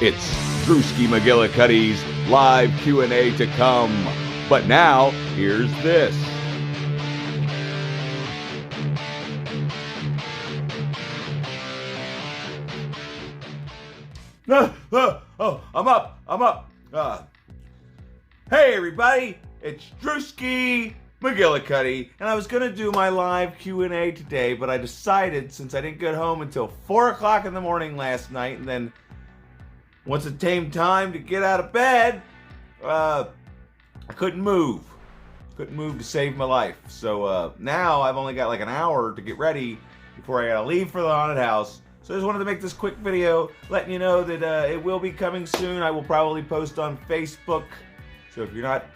It's Drewski McGillicuddy's live Q&A to come. But now, here's this. I'm up. Hey everybody, it's Drewski McGillicuddy, and I was gonna do my live Q&A today, but I decided, since I didn't get home until 4 o'clock in the morning last night, and then once it came time to get out of bed, I couldn't move to save my life. So now I've only got like an hour to get ready before I gotta leave for the haunted house. So I just wanted to make this quick video letting you know that it will be coming soon. I will probably post on Facebook. So if you're not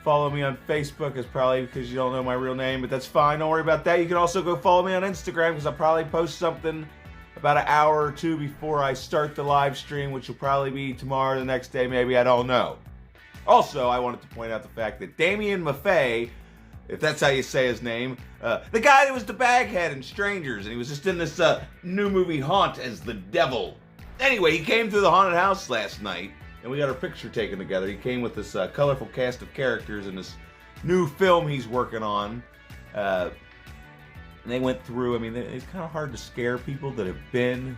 following me on Facebook, it's probably because you don't know my real name, but that's fine. Don't worry about that. You can also go follow me on Instagram, because I'll probably post something about an hour or two before I start the live stream, which will probably be tomorrow or the next day, maybe, I don't know. Also, I wanted to point out the fact that Damian Maffei, if that's how you say his name, the guy that was the baghead in Strangers, and he was just in this new movie Haunt as the devil. Anyway, he came through the haunted house last night, and we got our picture taken together. He came with this colorful cast of characters in this new film he's working on. And they went through, I mean, it's kind of hard to scare people that have been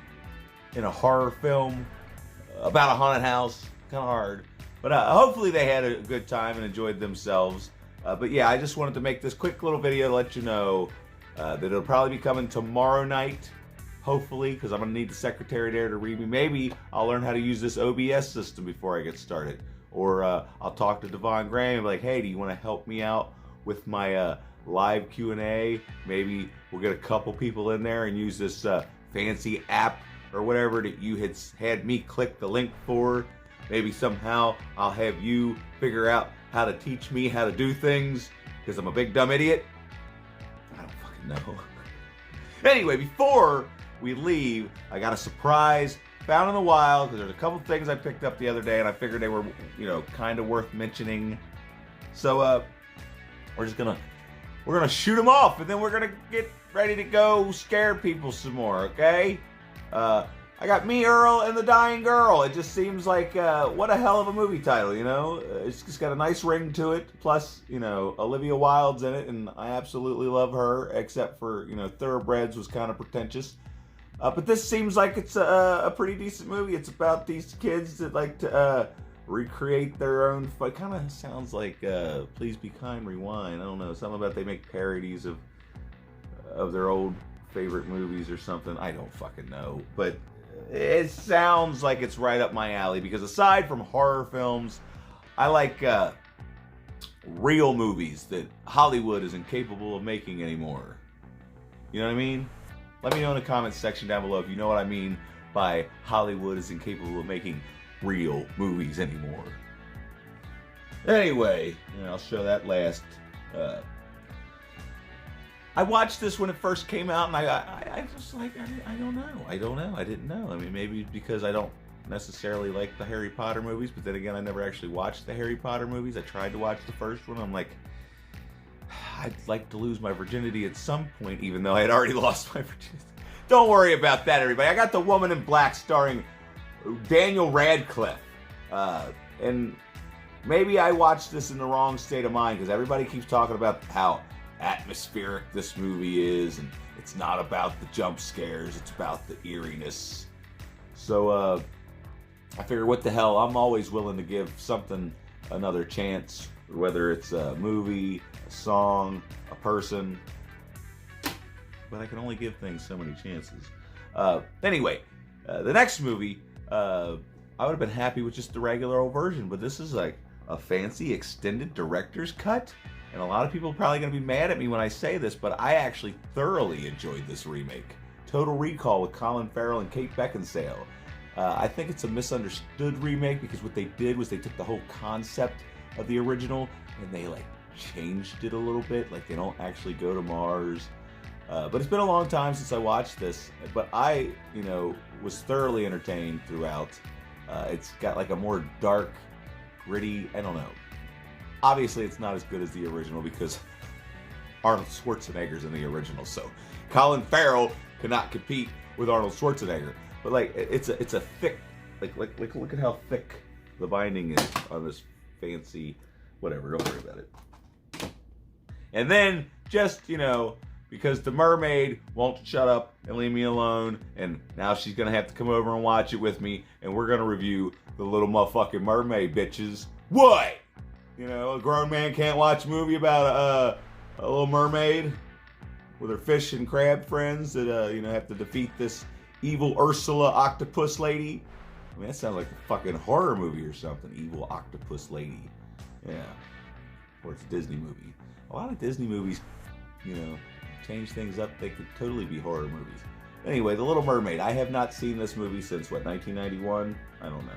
in a horror film about a haunted house. Kind of hard. But hopefully they had a good time and enjoyed themselves. But yeah, I just wanted to make this quick little video to let you know that it'll probably be coming tomorrow night, hopefully, because I'm going to need the secretary there to read me. Maybe I'll learn how to use this OBS system before I get started. Or I'll talk to Devon Graham and be like, hey, do you want to help me out with my live Q&A? Maybe we'll get a couple people in there and use this fancy app or whatever that you had me click the link for. Maybe somehow I'll have you figure out how to teach me how to do things, because I'm a big dumb idiot. I don't fucking know. Anyway, before we leave, I got a surprise found in the wild, because there's a couple things I picked up the other day and I figured they were, you know, kind of worth mentioning. So we're gonna shoot them off, and then we're gonna get ready to go scare people some more, okay? I got Me, Earl, and the Dying Girl. It just seems like, what a hell of a movie title, you know? It's just got a nice ring to it. Plus, you know, Olivia Wilde's in it, and I absolutely love her, except for, you know, Thoroughbreds was kind of pretentious. But this seems like it's a pretty decent movie. It's about these kids that like to recreate their own. It kind of sounds like Please Be Kind, Rewind. I don't know, something about they make parodies of their old favorite movies or something. I don't fucking know, but it sounds like it's right up my alley, because aside from horror films, I like real movies that Hollywood is incapable of making anymore. You know what I mean? Let me know in the comments section down below if you know what I mean by Hollywood is incapable of making real movies anymore. Anyway, you know, I'll show that last. I watched this when it first came out, and I just like, I don't know. I didn't know. I mean, maybe because I don't necessarily like the Harry Potter movies, but then again, I never actually watched the Harry Potter movies. I tried to watch the first one. I'm like, I'd like to lose my virginity at some point, even though I had already lost my virginity. Don't worry about that, everybody. I got The Woman in Black starring Daniel Radcliffe. And maybe I watched this in the wrong state of mind, because everybody keeps talking about how atmospheric this movie is, and it's not about the jump scares, it's about the eeriness. So I figure, what the hell, I'm always willing to give something another chance, whether it's a movie, a song, a person, but I can only give things so many chances. Anyway, the next movie, I would have been happy with just the regular old version, but this is like a fancy extended director's cut. And a lot of people are probably going to be mad at me when I say this, but I actually thoroughly enjoyed this remake. Total Recall with Colin Farrell and Kate Beckinsale. I think it's a misunderstood remake, because what they did was they took the whole concept of the original and they like changed it a little bit. Like, they don't actually go to Mars. But it's been a long time since I watched this, but I, you know, was thoroughly entertained throughout. It's got like a more dark, gritty, I don't know. Obviously, it's not as good as the original, because Arnold Schwarzenegger's in the original, so Colin Farrell cannot compete with Arnold Schwarzenegger. But like, it's a thick look at how thick the binding is on this fancy, whatever, don't worry about it. And then, just, because the mermaid won't shut up and leave me alone, and now she's gonna have to come over and watch it with me, and we're gonna review the Little Motherfucking Mermaid, bitches. What? A grown man can't watch a movie about a little mermaid with her fish and crab friends that, have to defeat this evil Ursula octopus lady. I mean, that sounds like a fucking horror movie or something. Evil octopus lady. Yeah. Or it's a Disney movie. A lot of Disney movies, change things up. They could totally be horror movies. Anyway, The Little Mermaid. I have not seen this movie since, 1991? I don't know.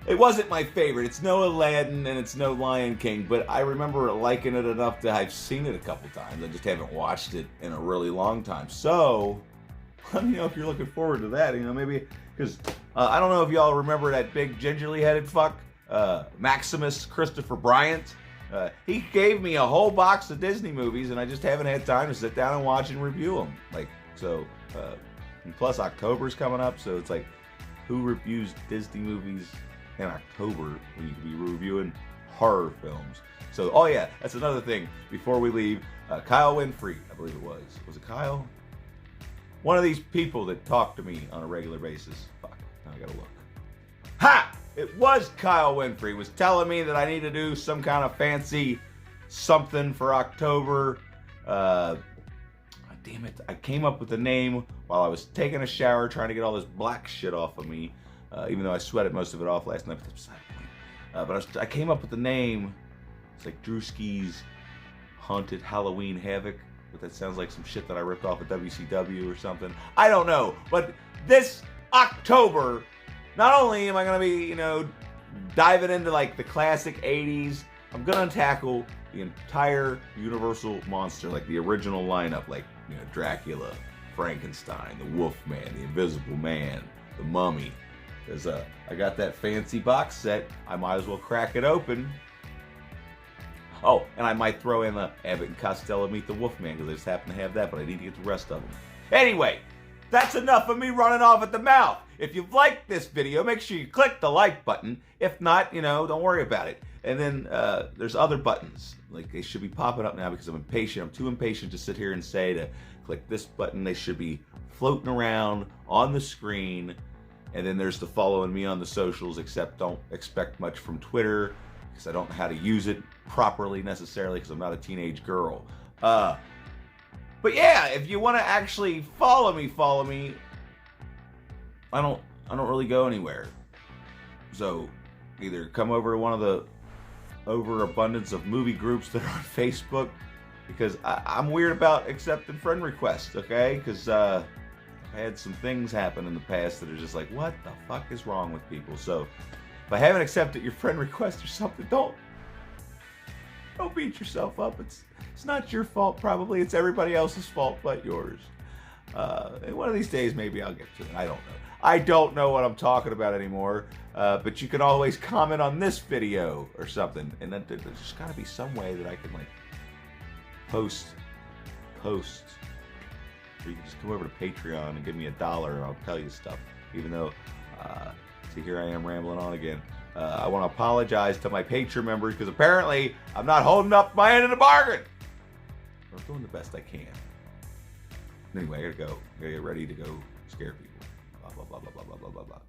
It wasn't my favorite. It's no Aladdin and it's no Lion King, but I remember liking it enough that I've seen it a couple times. I just haven't watched it in a really long time. So, let me know if you're looking forward to that. Maybe, because I don't know if y'all remember that big gingerly headed fuck, Maximus Christopher Bryant. He gave me a whole box of Disney movies, and I just haven't had time to sit down and watch and review them. And plus October's coming up, so it's like, who reviews Disney movies in October when you could be reviewing horror films? So, oh yeah, that's another thing. Before we leave, Kyle Winfrey, I believe it was. Was it Kyle? One of these people that talk to me on a regular basis. Fuck, now I gotta look. Ha! It was Kyle Winfrey was telling me that I need to do some kind of fancy something for October. Damn it, I came up with the name while I was taking a shower trying to get all this black shit off of me. Even though I sweated most of it off last night, but that's beside the point. But I came up with the name. It's like Drewski's Haunted Halloween Havoc, but that sounds like some shit that I ripped off at WCW or something. I don't know, but this October, not only am I gonna be, diving into like the classic 80s, I'm gonna tackle the entire Universal monster, like the original lineup, like, Dracula, Frankenstein, the Wolfman, the Invisible Man, the Mummy. Because I got that fancy box set, I might as well crack it open. Oh, and I might throw in the Abbott and Costello Meet the Wolfman, because I just happen to have that, but I need to get the rest of them. Anyway, that's enough of me running off at the mouth. If you've liked this video, make sure you click the like button. If not, don't worry about it. And then there's other buttons. Like, they should be popping up now because I'm impatient. I'm too impatient to sit here and say to click this button. They should be floating around on the screen. And then there's the following me on the socials, except don't expect much from Twitter because I don't know how to use it properly necessarily because I'm not a teenage girl. But yeah, if you want to actually follow me. I don't really go anywhere. So either come over to one of the overabundance of movie groups that are on Facebook, because I'm weird about accepting friend requests, okay? Because I had some things happen in the past that are just like, what the fuck is wrong with people? So if I haven't accepted your friend request or something, don't beat yourself up. It's not your fault, probably. It's everybody else's fault but yours. And one of these days, maybe I'll get to it. I don't know. I don't know what I'm talking about anymore. But you can always comment on this video or something. And then there's just got to be some way that I can, like, post. Or you can just come over to Patreon and give me $1 and I'll tell you stuff. Even though, see, here I am rambling on again. I want to apologize to my Patreon members because apparently I'm not holding up my end of the bargain. I'm doing the best I can. Anyway, I gotta go. I gotta get ready to go scare people. Blah, blah, blah, blah, blah, blah, blah, blah.